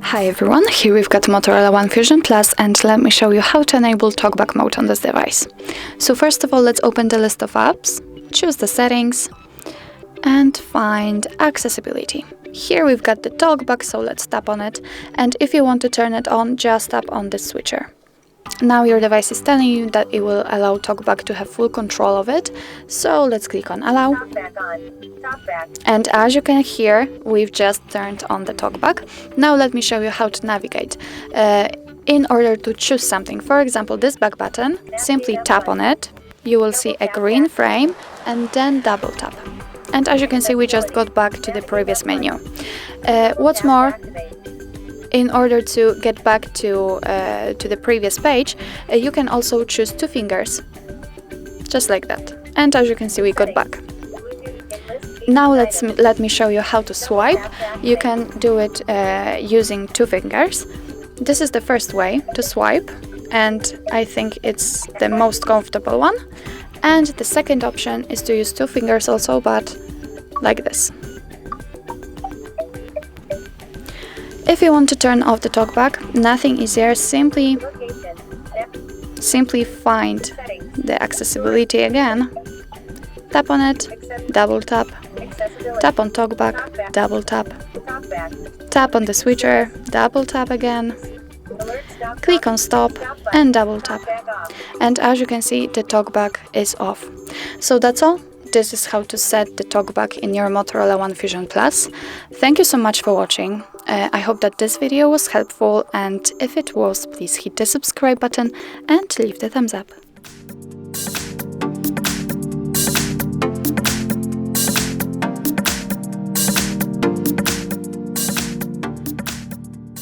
Hi everyone, here we've got Motorola One Fusion Plus, and let me show you how to enable Talkback mode on this device. So first of all, let's open the list of apps, choose the settings, and find accessibility. Here we've got the Talkback, so let's tap on it, and if you want to turn it on, just tap on the switcher. Now your device is telling you that it will allow Talkback to have full control of it, so let's click on Allow. And as you can hear, we've just turned on the Talkback. Now let me show you how to navigate. In order to choose something, for example this back button, simply tap on it, you will see a green frame, and then double tap. And as you can see, we just got back to the previous menu. What's more, in order to get back to the previous page, you can also choose two fingers, just like that. And as you can see, we got back. Now let me show you how to swipe. You can do it using two fingers. This is the first way to swipe, and I think it's the most comfortable one. And the second option is to use two fingers also, but like this. If you want to turn off the Talkback, nothing easier, simply find the accessibility again, tap on it, double tap, tap on Talkback, double tap, tap on the switcher, double tap again, click on stop and double tap. And as you can see, the Talkback is off. So that's all. This is how to set the Talkback in your Motorola One Fusion Plus. Thank you so much for watching. I hope that this video was helpful, and if it was, please hit the subscribe button and leave the thumbs up.